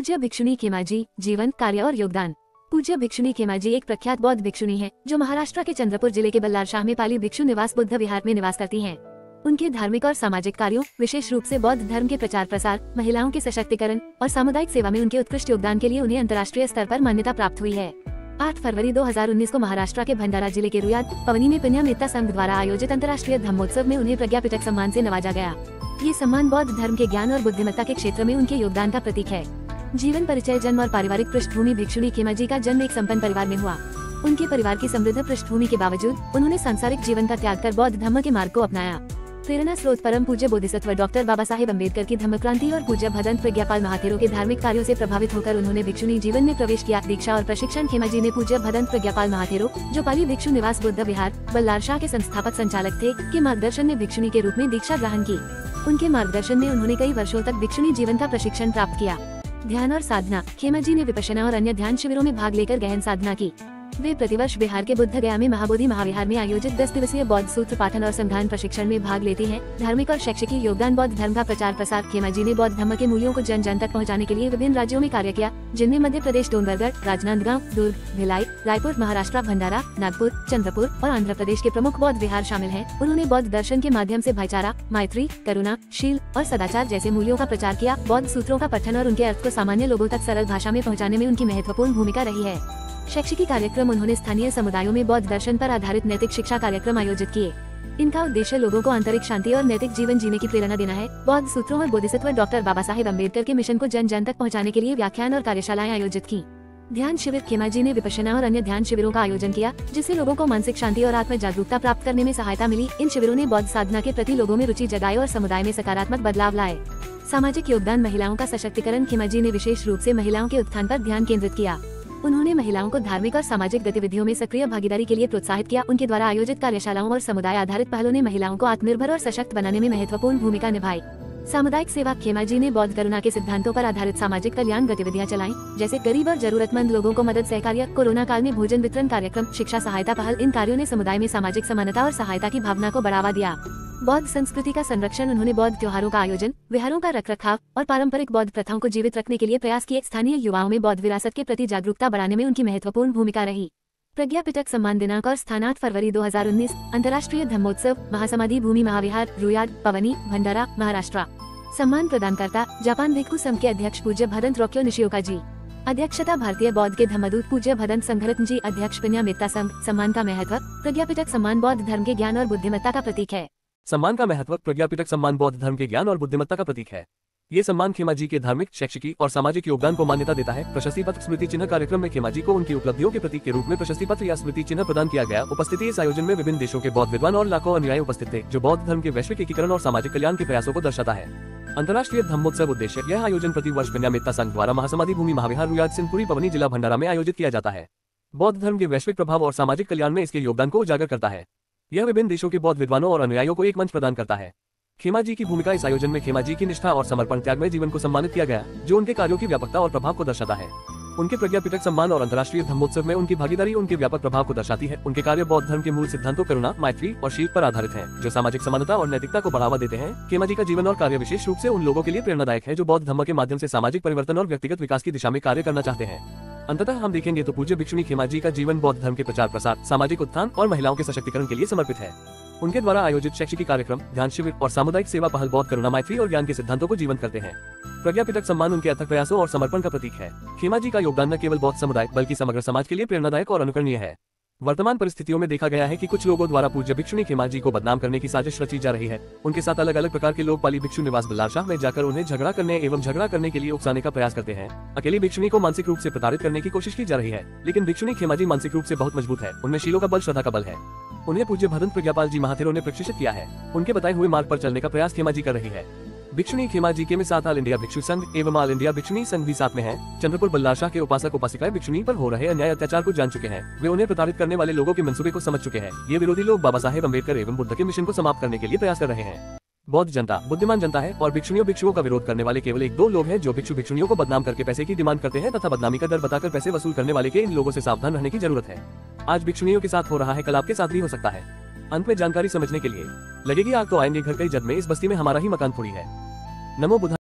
पूज्य भिक्षुणी खेमाजी, जीवन, कार्य और योगदान। पूज्य भिक्षुणी खेमाजी एक प्रख्यात बौद्ध भिक्षुणी है जो महाराष्ट्र के चंद्रपुर जिले के बल्लारशाह में पाली भिक्षु निवास बुद्ध विहार में निवास करती हैं। उनके धार्मिक और सामाजिक कार्यों, विशेष रूप से बौद्ध धर्म के प्रचार प्रसार, महिलाओं के सशक्तिकरण और सामुदायिक सेवा में उनके उत्कृष्ट योगदान के लिए उन्हें अंतर्राष्ट्रीय स्तर पर मान्यता प्राप्त हुई है। 8 फरवरी 2019 को महाराष्ट्र के भंडारा जिले के रुयाद पवनी में पुण्य मेत्ता संघ द्वारा आयोजित अंतर्राष्ट्रीय धम्मोत्सव में उन्हें प्रज्ञापिटक सम्मान से नवाजा गया। ये सम्मान बौद्ध धर्म के ज्ञान और बुद्धिमत्ता के क्षेत्र में उनके योगदान का प्रतीक है। जीवन परिचय। जन्म और पारिवारिक पृष्ठभूमि। भिक्षुणी खेमाजी का जन्म एक संपन्न परिवार में हुआ। उनके परिवार की समृद्ध पृष्ठभूमि के बावजूद उन्होंने सांसारिक जीवन का त्याग कर बौद्ध धर्म के मार्ग को अपनाया। प्रेरणा स्रोत परम पूज्य बोधिसत्व डॉक्टर बाबा साहेब अम्बेडकर की धम्म क्रांति और पूज्य भदंत प्रज्ञापाल महाथेरो के धार्मिक कार्यों से प्रभावित होकर उन्होंने भिक्षुणी जीवन में प्रवेश किया। दीक्षा और प्रशिक्षण। खेमाजी ने पूज्य भदंत प्रज्ञापाल महाथेरो, जो पाली भिक्षु निवास बुद्ध विहार बल्लारशाह के संस्थापक संचालक थे, के मार्गदर्शन में भिक्षुणी के रूप में दीक्षा ग्रहण की। उनके मार्गदर्शन में उन्होंने कई वर्षों तक भिक्षुणी जीवन का प्रशिक्षण प्राप्त किया। ध्यान और साधना। खेमाजी ने विपश्यना और अन्य ध्यान शिविरों में भाग लेकर गहन साधना की। वे प्रतिवर्ष बिहार के बुद्ध गया में महाबोधि महाविहार में आयोजित 10 दिवसीय बौद्ध सूत्र पाठन और संधान प्रशिक्षण में भाग लेती हैं। धार्मिक और शैक्षिक योगदान। बौद्ध धर्म का प्रचार प्रसार। खेमाजी ने बौद्ध धर्म के मूल्यों को जन जन तक पहुंचाने के लिए विभिन्न राज्यों में कार्य किया, जिनमें मध्य प्रदेश डोंगरगढ़, राजनांदगांव, दुर्ग, भिलाई, रायपुर, महाराष्ट्र भंडारा, नागपुर, चंद्रपुर और आंध्र प्रदेश के प्रमुख बौद्ध विहार शामिल हैं। उन्होंने बौद्ध दर्शन के माध्यम से भाईचारा, मैत्री, करुणा, शील और सदाचार जैसे मूल्यों का प्रचार किया। बौद्ध सूत्रों का पठन और उनके अर्थ को सामान्य लोगों तक सरल भाषा में पहुँचाने में उनकी महत्वपूर्ण भूमिका रही है। शैक्षिकी कार्यक्रम। उन्होंने स्थानीय समुदायों में बौद्ध दर्शन पर आधारित नैतिक शिक्षा कार्यक्रम आयोजित किए। इनका उद्देश्य लोगों को आंतरिक शांति और नैतिक जीवन जीने की प्रेरणा देना है। बौद्ध सूत्रों और बोधिसत्व डॉक्टर बाबा साहेब अम्बेडकर के मिशन को जन जन तक पहुंचाने के लिए व्याख्यान और कार्यशालाएं आयोजित की। ध्यान शिविर। खेमाजी ने विपश्यना और अन्य ध्यान शिविरों का आयोजन किया, जिससे लोगों को मानसिक शांति और आत्म जागरूकता प्राप्त करने में सहायता मिली। इन शिविरों ने बौद्ध साधना के प्रति लोगों में रुचि जगाई और समुदाय में सकारात्मक बदलाव लाए। सामाजिक योगदान। महिलाओं का सशक्तिकरण। खेमाजी ने विशेष रूप से महिलाओं के उत्थान पर ध्यान केंद्रित किया। उन्होंने महिलाओं को धार्मिक और सामाजिक गतिविधियों में सक्रिय भागीदारी के लिए प्रोत्साहित किया। उनके द्वारा आयोजित कार्यशालाओं और समुदाय आधारित पहलों ने महिलाओं को आत्मनिर्भर और सशक्त बनाने में महत्वपूर्ण भूमिका निभाई। सामुदायिक सेवा। खेमाजी ने बौद्ध करुणा के सिद्धांतों पर आधारित सामाजिक कल्याण गतिविधियां चलाईं, जैसे गरीब और जरूरतमंद लोगों को मदद सहकार्य, कोरोना काल में भोजन वितरण कार्यक्रम, शिक्षा सहायता पहल। इन कार्यों ने समुदाय में सामाजिक समानता और सहायता की भावना को बढ़ावा दिया। बौद्ध संस्कृति का संरक्षण। उन्होंने बौद्ध त्योहारों का आयोजन, विहारों का रखरखाव और पारंपरिक बौद्ध प्रथाओं को जीवित रखने के लिए प्रयास किए। स्थानीय युवाओं में बौद्ध विरासत के प्रति जागरूकता बढ़ाने में उनकी महत्वपूर्ण भूमिका रही। प्रज्ञापिटक सम्मान। दिनांक और स्थान 8 फरवरी 2019। अंतर्राष्ट्रीय धम्मोत्सव, महासमाधि भूमि महाविहार, रुयाद, पवनी, भंडारा, महाराष्ट्र। सम्मान प्रदानकर्ता जापान भिक्षु संघ के अध्यक्ष पूज्य भदंत रोक्यो निशिओका जी। अध्यक्षता भारतीय बौद्ध के धम्मदूत पूज्य भदंत संघरत्न जी। अध्यक्ष पुण्य मेत्ता संघ। सम्मान का महत्व। प्रज्ञापिटक सम्मान बौद्ध धर्म के ज्ञान और बुद्धिमत्ता का प्रतीक है। सम्मान का महत्व। प्रज्ञापिटक सम्मान बौद्ध धर्म के ज्ञान और बुद्धिमत्ता का प्रतीक है। ये सम्मान खेमाजी के धार्मिक, शैक्षिकी और सामाजिक योगदान को मान्यता देता है। प्रशस्ति पत्र। स्मृति चिन्ह। कार्यक्रम में खेमाजी को उनकी उपलब्धियों के प्रतीक के रूप में प्रशस्ति पत्र या स्मृति चिन्ह प्रदान किया गया। उपस्थिति। इस आयोजन में विभिन्न देशों के बौद्ध विद्वान और लाखों अनुयायी उपस्थित थे, जो बौद्ध धर्म के वैश्विक एकीकरण और सामाजिक कल्याण के प्रयासों को दर्शाता है। अंतर्राष्ट्रीय धम्मोत्सव उद्देश्य। यह आयोजन प्रति वर्ष पुण्य मेत्ता संघ द्वारा महासमाधि भूमि महाविहार, रुयाद, सिंहपुरी, पवनी, जिला भंडारा में आयोजित किया जाता है। बौद्ध धर्म के वैश्विक प्रभाव और सामाजिक कल्याण में इसके योगदान को उजागर करता है। यह विभिन्न देशों के बौद्ध विद्वानों और अनुयायियों को एक मंच प्रदान करता है। खेमाजी की भूमिका। इस आयोजन में खेमाजी की निष्ठा और समर्पण त्यागमय जीवन को सम्मानित किया गया, जो उनके कार्यों की व्यापकता और प्रभाव को दर्शाता है। उनके प्रज्ञापिटक सम्मान और अंतर्राष्ट्रीय धम्मोत्सव में उनकी भागीदारी उनके व्यापक प्रभाव को दर्शाती है। उनके कार्य बौद्ध धर्म के मूल सिद्धांतों करुणा, मैत्री और शील पर आधारित हैं, जो सामाजिक समानता और नैतिकता को बढ़ावा देते हैं। खेमाजी का जीवन और कार्य विशेष रूप से उन लोगों के लिए प्रेरणादायक है, जो बौद्ध धर्म के माध्यम से सामाजिक परिवर्तन और व्यक्तिगत विकास की दिशा में कार्य करना चाहते हैं। अंततः हम देखेंगे तो पूज्य भिक्षुणी खेमाजी का जीवन बौद्ध धर्म के प्रचार प्रसार, सामाजिक उत्थान और महिलाओं के सशक्तिकरण के लिए समर्पित है। उनके द्वारा आयोजित शैक्षिक कार्यक्रम, ध्यान शिविर और सामुदायिक सेवा पहल बौद्ध करुणा, मैत्री और ज्ञान के सिद्धांतों को जीवंत करते हैं। प्रज्ञापिटक सम्मान उनके अथक प्रयासों और समर्पण का प्रतीक है। खेमाजी का योगदान न केवल बौद्ध समुदाय बल्कि समग्र समाज के लिए प्रेरणादायक और अनुकरणीय है। वर्तमान परिस्थितियों में देखा गया है कि कुछ लोगों द्वारा पूज्य भिक्षुणी खेमाजी को बदनाम करने की साजिश रची जा रही है। उनके साथ अलग अलग प्रकार के लोग पाली भिक्षु निवास बल्लारशाह में जाकर उन्हें झगड़ा करने के लिए उकसाने का प्रयास करते हैं। अकेली भिक्षुणी को मानसिक रूप से प्रताड़ित करने की कोशिश की जा रही है, लेकिन भिक्षुणी खेमाजी मानसिक रूप से बहुत मजबूत है। उनमें शीलों का बल, श्रद्धा का बल है। उन्हें पूज्य भदंत प्रज्ञापाल जी महाथेरो ने प्रशिक्षित किया है। उनके बताए हुए मार्ग पर चलने का प्रयास खेमाजी कर रही है। भिक्षुणी खेमाजी के में साथ ऑल इंडिया भिक्षु संघ एवं ऑल इंडिया भिक्षुणी संघ भी साथ में है। चंद्रपुर बल्लारशाह के उपासक उपासिकाएं भिक्षुणी पर हो रहे अन्याय अत्याचार को जान चुके हैं। वे उन्हें प्रताड़ित करने वाले लोगों के मंसूबे को समझ चुके हैं। ये विरोधी लोग बाबा साहेब अम्बेडकर एवं बुद्ध के मिशन को समाप्त करने के लिए प्रयास कर रहे हैं। बौद्ध जनता बुद्धिमान जनता है और भिक्षुओं का विरोध करने वाले केवल 1-2 लोग हैं, जो भिक्षुणियों को बदनाम करके पैसे की डिमांड करते हैं तथा बदनामी का डर बताकर पैसे वसूल करने वाले के इन लोगों से सावधान रहने की जरूरत है। आज भिक्षुणियों के साथ हो रहा है, कल आपके साथ भी हो सकता है। अंत में जानकारी समझने के लिए। लगेगी आग तो आएंगे घर, कई जद में इस बस्ती में हमारा ही मकान थोड़ी है। नमो बुद्धाय।